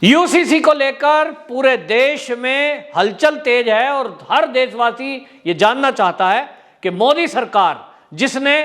UCC को लेकर पूरे देश में हलचल तेज है और हर देशवासी ये जानना चाहता है कि मोदी सरकार जिसने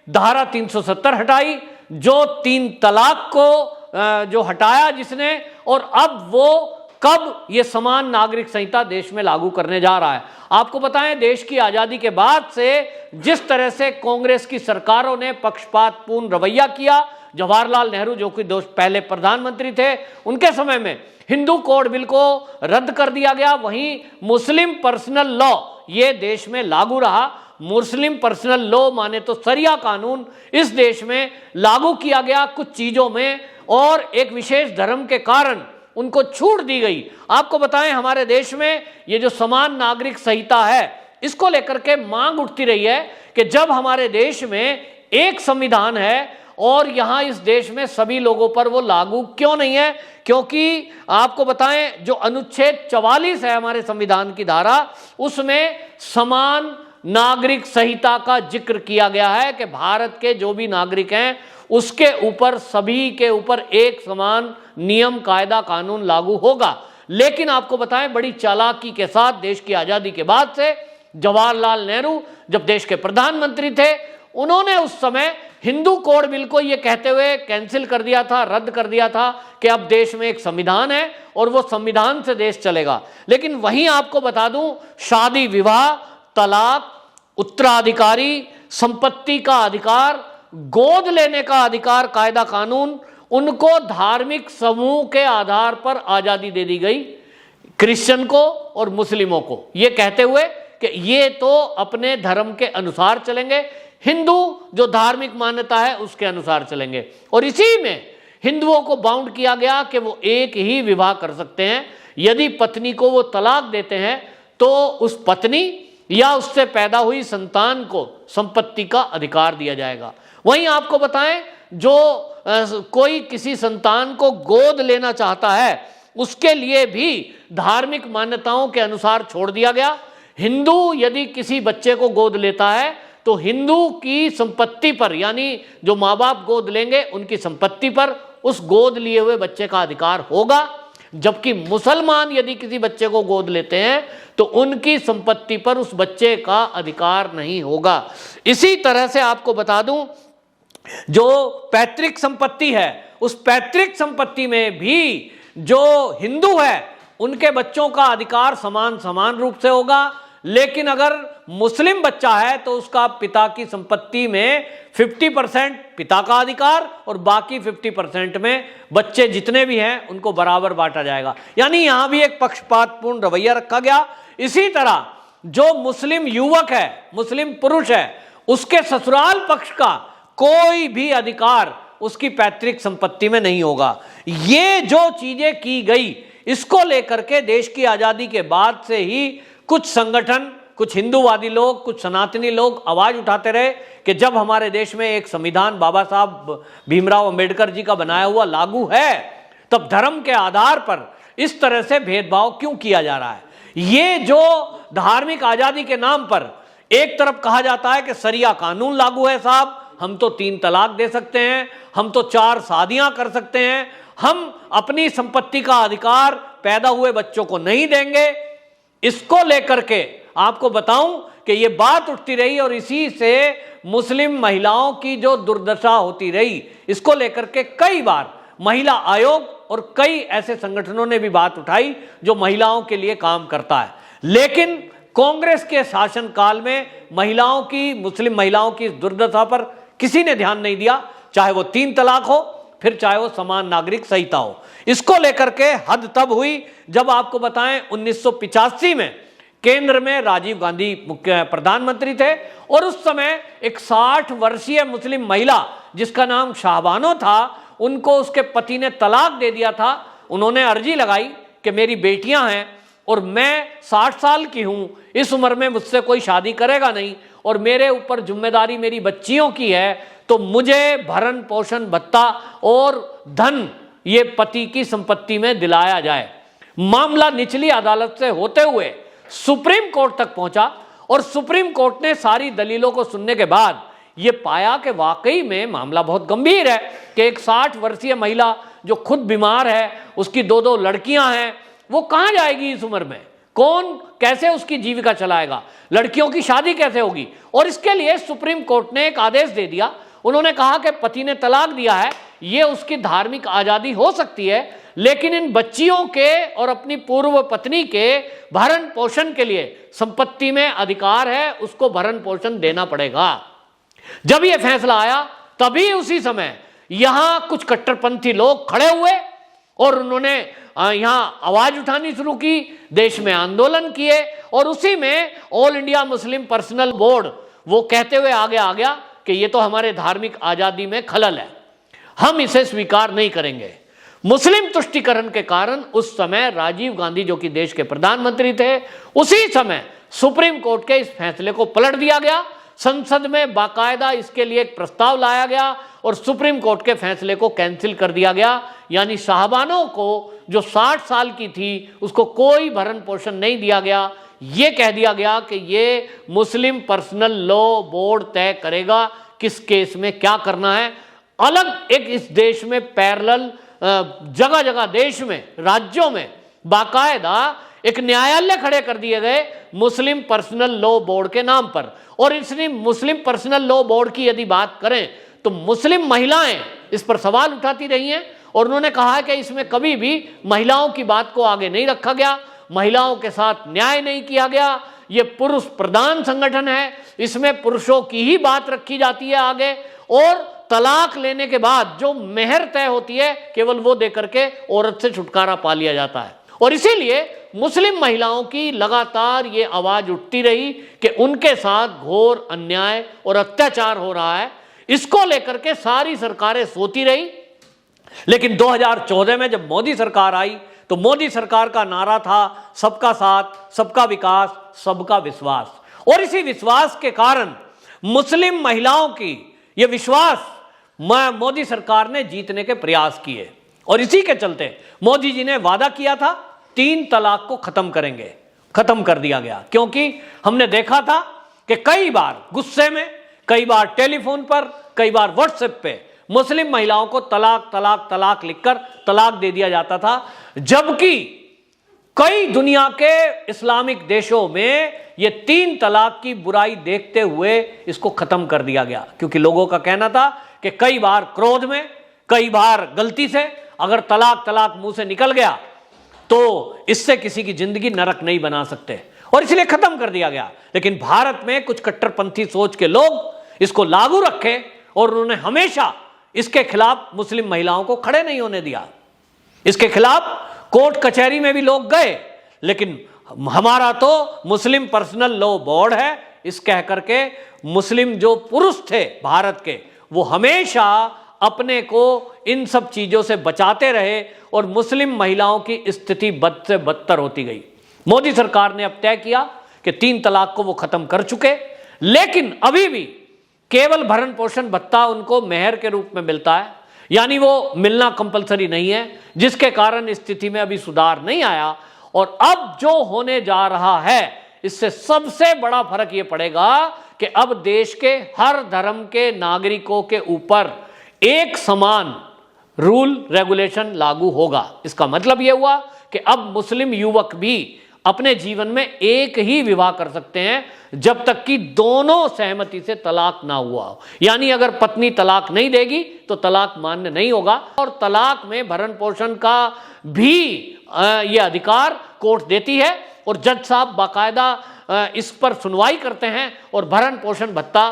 धारा 370 हटाई, जो 3 तलाक को जो हटाया जिसने, और अब वो कब ये समान नागरिक संहिता देश में लागू करने जा रहा है। आपको बताएं, देश की आजादी के बाद से जिस तरह से कांग्रेस की सरकारों ने पक्षपातपूर्ण रवैया किया, जवाहरलाल नेहरू जो कि पहले प्रधानमंत्री थे, उनके समय में हिंदू कोड बिल को रद्द कर दिया गया, वहीं मुस्लिम पर्सनल लॉ ये देश में लागू रहा। मुस्लिम पर्सनल लॉ माने तो सरिया कानून इस देश में लागू किया गया कुछ चीजों में, और एक विशेष धर्म के कारण उनको छूट दी गई। आपको बताएं, हमारे देश में ये जो समान नागरिक संहिता है, इसको लेकर के मांग उठती रही है कि जब हमारे देश में एक संविधान है और यहां इस देश में सभी लोगों पर वो लागू क्यों नहीं है। क्योंकि आपको बताएं, जो अनुच्छेद 44 है हमारे संविधान की धारा, उसमें समान नागरिक संहिता का जिक्र किया गया है कि भारत के जो भी नागरिक हैं उसके ऊपर, सभी के ऊपर एक समान नियम, कायदा, कानून लागू होगा। लेकिन आपको बताएं, बड़ी चालाकी के साथ देश की आजादी के बाद से जवाहरलाल नेहरू जब देश के प्रधानमंत्री थे, उन्होंने उस समय हिंदू कोड बिल को ये कहते हुए कैंसिल कर दिया था, रद्द कर दिया था कि अब देश में एक संविधान है और वो संविधान से देश चलेगा। लेकिन वहीं आपको बता दूं, शादी विवाह, तलाक, उत्तराधिकारी, संपत्ति का अधिकार, गोद लेने का अधिकार, कायदा कानून, उनको धार्मिक समूह के आधार पर आजादी दे दी गई, क्रिश्चियन को और मुस्लिमों को, ये कहते हुए कि ये तो अपने धर्म के अनुसार चलेंगे, हिंदू जो धार्मिक मान्यता है उसके अनुसार चलेंगे। और इसी में हिंदुओं को बाउंड किया गया कि वो एक ही विवाह कर सकते हैं। यदि पत्नी को वो तलाक देते हैं तो उस पत्नी या उससे पैदा हुई संतान को संपत्ति का अधिकार दिया जाएगा। वहीं आपको बताएं, जो कोई किसी संतान को गोद लेना चाहता है उसके लिए भी धार्मिक मान्यताओं के अनुसार छोड़ दिया गया। हिंदू यदि किसी बच्चे को गोद लेता है तो हिंदू की संपत्ति पर, यानी जो माँ बाप गोद लेंगे उनकी संपत्ति पर उस गोद लिए हुए बच्चे का अधिकार होगा। जबकि मुसलमान यदि किसी बच्चे को गोद लेते हैं तो उनकी संपत्ति पर उस बच्चे का अधिकार नहीं होगा। इसी तरह से आपको बता दूं, जो पैतृक संपत्ति है, उस पैतृक संपत्ति में भी जो हिंदू है उनके बच्चों का अधिकार समान रूप से होगा। लेकिन अगर मुस्लिम बच्चा है तो उसका पिता की संपत्ति में 50% पिता का अधिकार और बाकी 50% में बच्चे जितने भी हैं उनको बराबर बांटा जाएगा। यानी यहां भी एक पक्षपातपूर्ण रवैया रखा गया। इसी तरह जो मुस्लिम युवक है, मुस्लिम पुरुष है, उसके ससुराल पक्ष का कोई भी अधिकार उसकी पैतृक संपत्ति में नहीं होगा। ये जो चीजें की गई, इसको लेकर के देश की आजादी के बाद से ही कुछ संगठन, कुछ हिंदूवादी लोग, कुछ सनातनी लोग आवाज उठाते रहे कि जब हमारे देश में एक संविधान बाबा साहब भीमराव अंबेडकर जी का बनाया हुआ लागू है, तब धर्म के आधार पर इस तरह से भेदभाव क्यों किया जा रहा है। ये जो धार्मिक आजादी के नाम पर एक तरफ कहा जाता है कि सरिया कानून लागू है साहब, हम तो 3 तलाक दे सकते हैं, हम तो 4 शादियां कर सकते हैं, हम अपनी संपत्ति का अधिकार पैदा हुए बच्चों को नहीं देंगे। इसको लेकर के आपको बताऊं कि ये बात उठती रही और इसी से मुस्लिम महिलाओं की जो दुर्दशा होती रही, इसको लेकर के कई बार महिला आयोग और कई ऐसे संगठनों ने भी बात उठाई जो महिलाओं के लिए काम करता है। लेकिन कांग्रेस के शासनकाल में महिलाओं की, मुस्लिम महिलाओं की दुर्दशा पर किसी ने ध्यान नहीं दिया, चाहे वो 3 तलाक हो, फिर चाहे वो समान नागरिक संहिता हो। इसको लेकर के हद तब हुई जब आपको बताएं 1985 में केंद्र में राजीव गांधी मुख्य प्रधानमंत्री थे और उस समय एक 60 वर्षीय मुस्लिम महिला जिसका नाम शाहबानो था, उनको उसके पति ने तलाक दे दिया था। उन्होंने अर्जी लगाई कि मेरी बेटियां हैं और मैं 60 साल की हूं, इस उम्र में मुझसे कोई शादी करेगा नहीं और मेरे ऊपर जिम्मेदारी मेरी बच्चियों की है, तो मुझे भरण पोषण भत्ता और धन ये पति की संपत्ति में दिलाया जाए। मामला निचली अदालत से होते हुए सुप्रीम कोर्ट तक पहुंचा और सुप्रीम कोर्ट ने सारी दलीलों को सुनने के बाद ये पाया कि वाकई में मामला बहुत गंभीर है कि एक 60 वर्षीय महिला जो खुद बीमार है, उसकी 2-2 लड़कियां हैं, वो कहां जाएगी इस उम्र में? कौन कैसे उसकी जीविका चलाएगा? लड़कियों की शादी कैसे होगी? और इसके लिए सुप्रीम कोर्ट ने एक आदेश दे दिया। उन्होंने कहा कि पति ने तलाक दिया है, यह उसकी धार्मिक आजादी हो सकती है, लेकिन इन बच्चियों के और अपनी पूर्व पत्नी के भरण पोषण के लिए संपत्ति में अधिकार है, उसको भरण पोषण देना पड़ेगा। जब यह फैसला आया तभी उसी समय यहां कुछ कट्टरपंथी लोग खड़े हुए और उन्होंने यहां आवाज उठानी शुरू की, देश में आंदोलन किए, और उसी में all India Muslim personal board वो कहते हुए आगे आ गया कि ये तो हमारे धार्मिक आजादी में खलल है, हम इसे स्वीकार नहीं करेंगे। मुस्लिम तुष्टीकरण के कारण उस समय राजीव गांधी, जो कि देश के प्रधानमंत्री थे, उसी समय सुप्रीम कोर्ट के इस फैसले को पलट दिया गया। संसद में बाकायदा इसके लिए एक प्रस्ताव लाया गया और सुप्रीम कोर्ट के फैसले को कैंसिल कर दिया गया। यानी साहबानों को जो 60 साल की थी उसको कोई भरण पोषण नहीं दिया गया। ये कह दिया गया कि ये मुस्लिम पर्सनल लॉ बोर्ड तय करेगा किस केस में क्या करना है। अलग एक इस देश में पैरेलल जगह जगह देश में, राज्यों में बाकायदा एक न्यायालय खड़े कर दिए गए मुस्लिम पर्सनल लॉ बोर्ड के नाम पर। और इसलिए मुस्लिम पर्सनल लॉ बोर्ड की यदि बात करें तो मुस्लिम महिलाएं इस पर सवाल उठाती रही हैं और उन्होंने कहा है कि इसमें कभी भी महिलाओं की बात को आगे नहीं रखा गया, महिलाओं के साथ न्याय नहीं किया गया, ये पुरुष प्रधान संगठन है, इसमें पुरुषों की ही बात रखी जाती है आगे, और तलाक लेने के बाद जो मेहर तय होती है केवल वो देकर के औरत से छुटकारा पा लिया जाता है। और इसीलिए मुस्लिम महिलाओं की लगातार ये आवाज उठती रही कि उनके साथ घोर अन्याय और अत्याचार हो रहा है। इसको लेकर के सारी सरकारें सोती रही। लेकिन 2014 में जब मोदी सरकार आई तो मोदी सरकार का नारा था सबका साथ, सबका विकास, सबका विश्वास। और इसी विश्वास के कारण मुस्लिम महिलाओं की ये विश्वास मोदी सरकार ने जीतने के प्रयास किए। और इसी के चलते मोदी जी ने वादा किया था 3 तलाक को खत्म करेंगे, खत्म कर दिया गया। क्योंकि हमने देखा था कि कई बार गुस्से में, कई बार टेलीफोन पर, कई बार व्हाट्सएप पे मुस्लिम महिलाओं को तलाक तलाक तलाक लिखकर तलाक दे दिया जाता था, जबकि कई दुनिया के इस्लामिक देशों में ये 3 तलाक की बुराई देखते हुए इसको खत्म कर दिया गया। क्योंकि लोगों का कहना था कि कई बार क्रोध में, कई बार गलती से अगर तलाक तलाक मुंह से निकल गया तो इससे किसी की जिंदगी नरक नहीं बना सकते, और इसलिए खत्म कर दिया गया। लेकिन भारत में कुछ कट्टरपंथी सोच के लोग इसको लागू रखे और उन्होंने हमेशा इसके खिलाफ मुस्लिम महिलाओं को खड़े नहीं होने दिया। इसके खिलाफ कोर्ट कचहरी में भी लोग गए, लेकिन हमारा तो मुस्लिम पर्सनल लॉ बोर्ड है, इस कह करके मुस्लिम जो पुरुष थे भारत के, वो हमेशा अपने को इन सब चीजों से बचाते रहे और मुस्लिम महिलाओं की स्थिति बद से बदतर होती गई। मोदी सरकार ने अब तय किया कि 3 तलाक को वो खत्म कर चुके, लेकिन अभी भी केवल भरण पोषण भत्ता उनको मेहर के रूप में मिलता है, यानी वो मिलना कंपलसरी नहीं है, जिसके कारण स्थिति में अभी सुधार नहीं आया। और अब जो होने जा रहा है इससे सबसे बड़ा फर्क ये पड़ेगा कि अब देश के हर धर्म के नागरिकों के ऊपर एक समान रूल रेगुलेशन लागू होगा। इसका मतलब यह हुआ कि अब मुस्लिम युवक भी अपने जीवन में एक ही विवाह कर सकते हैं जब तक कि दोनों सहमति से तलाक ना हुआ हो। यानी अगर पत्नी तलाक नहीं देगी तो तलाक मान्य नहीं होगा। और तलाक में भरण पोषण का भी ये अधिकार कोर्ट देती है और जज साहब बाकायदा इस पर सुनवाई करते हैं और भरण पोषण भत्ता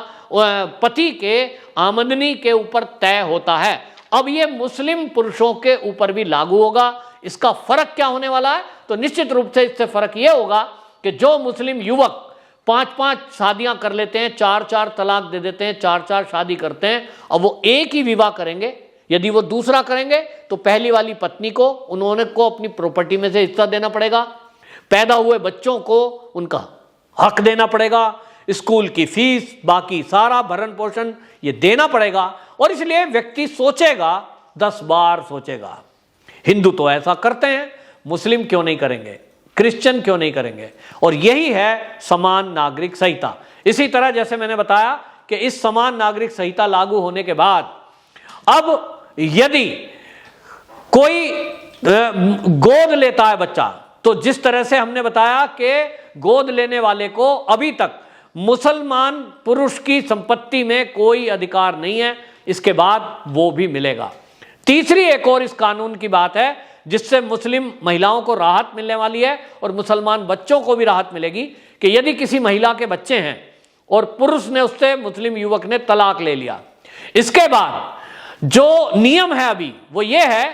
पति के आमदनी के ऊपर तय होता है। अब ये मुस्लिम पुरुषों के ऊपर भी लागू होगा। इसका फर्क क्या होने वाला है? तो निश्चित रूप से इससे फर्क यह होगा कि जो मुस्लिम युवक 5-5 शादियां कर लेते हैं, 4-4 तलाक दे देते हैं, 4-4 शादी करते हैं, अब वो एक ही विवाह करेंगे। यदि वो दूसरा करेंगे तो पहली वाली पत्नी को उन्होंने को अपनी प्रॉपर्टी में से हिस्सा देना पड़ेगा, पैदा हुए बच्चों को उनका हक देना पड़ेगा, स्कूल की फीस, बाकी सारा भरण पोषण ये देना पड़ेगा। और इसलिए व्यक्ति सोचेगा, 10 बार सोचेगा, हिंदू तो ऐसा करते हैं, मुस्लिम क्यों नहीं करेंगे, क्रिश्चियन क्यों नहीं करेंगे। और यही है समान नागरिक संहिता। इसी तरह जैसे मैंने बताया कि इस समान नागरिक संहिता लागू होने के बाद अब यदि कोई गोद लेता है बच्चा, तो जिस तरह से हमने बताया कि गोद लेने वाले को अभी तक मुसलमान पुरुष की संपत्ति में कोई अधिकार नहीं है, इसके बाद वो भी मिलेगा। तीसरी एक और इस कानून की बात है जिससे मुस्लिम महिलाओं को राहत मिलने वाली है और मुसलमान बच्चों को भी राहत मिलेगी कि यदि किसी महिला के बच्चे हैं और पुरुष ने उससे, मुस्लिम युवक ने तलाक ले लिया, इसके बाद जो नियम है अभी वो ये है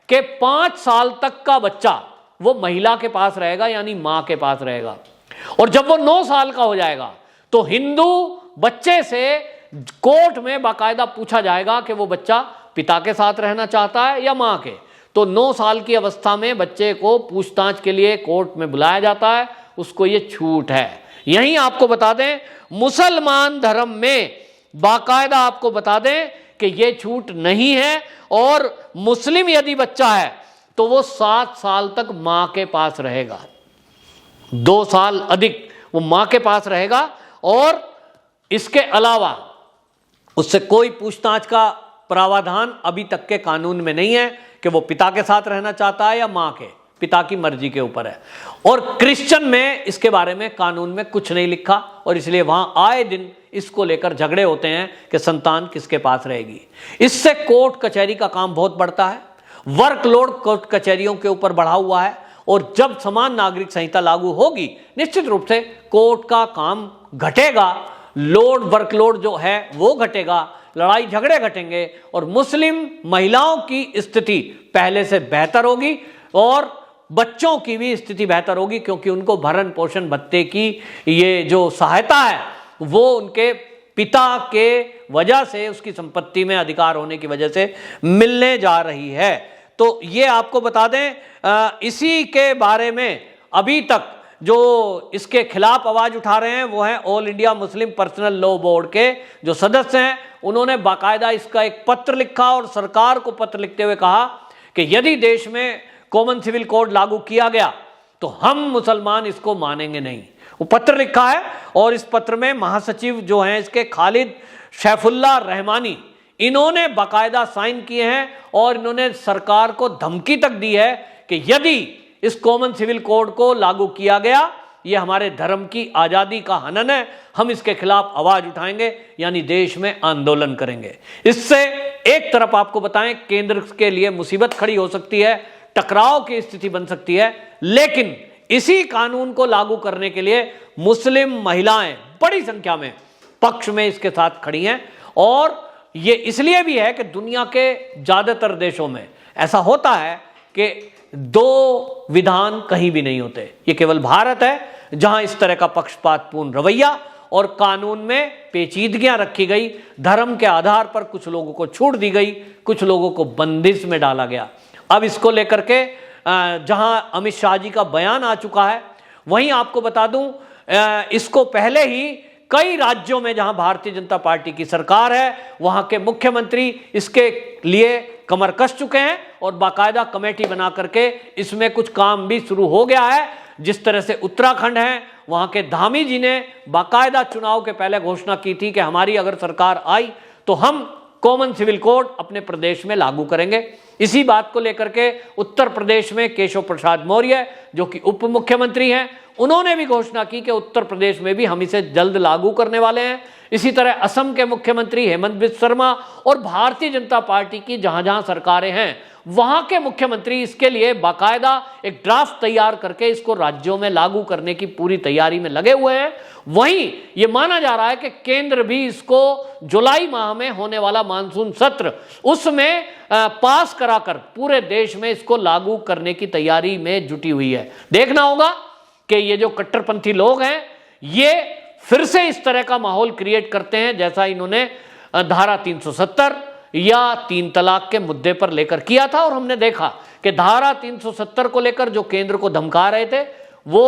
कि 5 साल तक का बच्चा वो महिला के पास रहेगा, यानी मां के पास रहेगा। और जब वो 9 साल का हो जाएगा तो हिंदू बच्चे से कोर्ट में बाकायदा पूछा जाएगा कि वो बच्चा पिता के साथ रहना चाहता है या मां के। तो 9 साल की अवस्था में बच्चे को पूछताछ के लिए कोर्ट में बुलाया जाता है, उसको ये छूट है। यहीं आपको बता दें, मुसलमान धर्म में बाकायदा आपको बता दें कि ये छूट नहीं है, और मुस्लिम यदि बच्चा है तो वो 7 साल तक मां के पास रहेगा, 2 साल अधिक वो मां के पास रहेगा, और इसके अलावा उससे कोई पूछताछ का प्रावधान अभी तक के कानून में नहीं है कि वो पिता के साथ रहना चाहता है या मां के, पिता की मर्जी के ऊपर है। और क्रिश्चियन में इसके बारे में कानून में कुछ नहीं लिखा, और इसलिए वहां आए दिन इसको लेकर झगड़े होते हैं कि संतान किसके पास रहेगी। इससे कोर्ट कचहरी का काम बहुत बढ़ता है, वर्कलोड कोर्ट कचहरियों के ऊपर बढ़ा हुआ है, और जब समान नागरिक संहिता लागू होगी निश्चित रूप से कोर्ट का काम घटेगा, लोड वर्कलोड जो है वो घटेगा, लड़ाई झगड़े घटेंगे, और मुस्लिम महिलाओं की स्थिति पहले से बेहतर होगी और बच्चों की भी स्थिति बेहतर होगी, क्योंकि उनको भरण पोषण भत्ते की ये जो सहायता है वो उनके पिता के वजह से, उसकी संपत्ति में अधिकार होने की वजह से मिलने जा रही है। तो ये आपको बता दें, इसी के बारे में अभी तक जो इसके खिलाफ आवाज उठा रहे हैं वो हैं all India Muslim personal law board के जो सदस्य हैं। उन्होंने बाकायदा इसका एक पत्र लिखा और सरकार को पत्र लिखते हुए कहा कि यदि देश में कॉमन सिविल कोड लागू किया गया तो हम मुसलमान इसको मानेंगे नहीं। वो पत्र लिखा है, और इस पत्र में महासचिव जो हैं इसके खालिद शैफुल्लाह रहमानी, इन्होंने बाकायदा साइन किए हैं, और इन्होंने सरकार को धमकी तक दी है कि यदि इस कॉमन सिविल कोड को लागू किया गया, ये हमारे धर्म की आज़ादी का हनन है, हम इसके खिलाफ आवाज उठाएंगे, यानी देश में आंदोलन करेंगे। इससे एक तरफ आपको बताएं केंद्र के लिए मुसीबत खड़ी हो सकती है, टकराव की स्थिति बन सकती है, लेकिन इसी कानून को लागू करने के लिए मुस्लिम महिलाएं बड़ी संख्या में पक्ष में इसके साथ खड़ी हैं। और ये इसलिए भी है कि दुनिया के ज्यादातर देशों में ऐसा होता है कि 2 विधान कहीं भी नहीं होते, ये केवल भारत है जहां इस तरह का पक्षपातपूर्ण रवैया और कानून में पेचीदगियां रखी गई, धर्म के आधार पर कुछ लोगों को छूट दी गई, कुछ लोगों को बंदिश में डाला गया। अब इसको लेकर के जहां अमित शाह जी का बयान आ चुका है, वहीं आपको बता दूं इसको पहले ही कई राज्यों में जहां भारतीय जनता पार्टी की सरकार है वहां के मुख्यमंत्री इसके लिए कमर कस चुके हैं, और बाकायदा कमेटी बना करके इसमें कुछ काम भी शुरू हो गया है। जिस तरह से उत्तराखंड है, वहां के धामी जी ने बाकायदा चुनाव के पहले घोषणा की थी कि हमारी अगर सरकार आई तो हम कॉमन सिविल कोड अपने प्रदेश में लागू करेंगे। इसी बात को लेकर के उत्तर प्रदेश में केशव प्रसाद मौर्य जो कि उप मुख्यमंत्री हैं, उन्होंने भी घोषणा की कि उत्तर प्रदेश में भी हम इसे जल्द लागू करने वाले हैं। इसी तरह असम के मुख्यमंत्री हेमंत बिस्वा शर्मा और भारतीय जनता पार्टी की जहां जहां सरकारें हैं वहां के मुख्यमंत्री इसके लिए बाकायदा एक ड्राफ्ट तैयार करके इसको राज्यों में लागू करने की पूरी तैयारी में लगे हुए हैं। वहीं ये माना जा रहा है कि केंद्र भी इसको जुलाई माह में होने वाला मानसून सत्र उसमें पास कराकर पूरे देश में इसको लागू करने की तैयारी में जुटी हुई है। देखना होगा कि ये जो कट्टरपंथी लोग हैं ये फिर से इस तरह का माहौल क्रिएट करते हैं जैसा इन्होंने धारा 370 या 3 तलाक के मुद्दे पर लेकर किया था। और हमने देखा कि धारा 370 को लेकर जो केंद्र को धमका रहे थे वो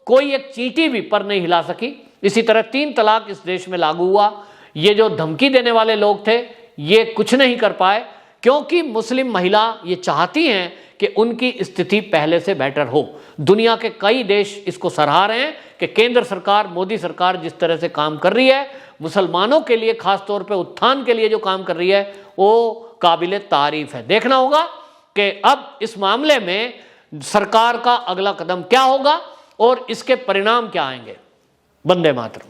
कोई एक चींटी भी पर नहीं हिला सकी। इसी तरह 3 तलाक इस देश में लागू हुआ, ये जो धमकी देने वाले लोग थे ये कुछ नहीं कर पाए, क्योंकि मुस्लिम महिला ये चाहती हैं कि उनकी स्थिति पहले से बेटर हो। दुनिया के कई देश इसको सराह रहे हैं कि केंद्र सरकार, मोदी सरकार जिस तरह से काम कर रही है, मुसलमानों के लिए खास तौर पे उत्थान के लिए जो काम कर रही है वो काबिले तारीफ है। देखना होगा कि अब इस मामले में सरकार का अगला कदम क्या होगा और इसके परिणाम क्या आएंगे। वंदे मातरम।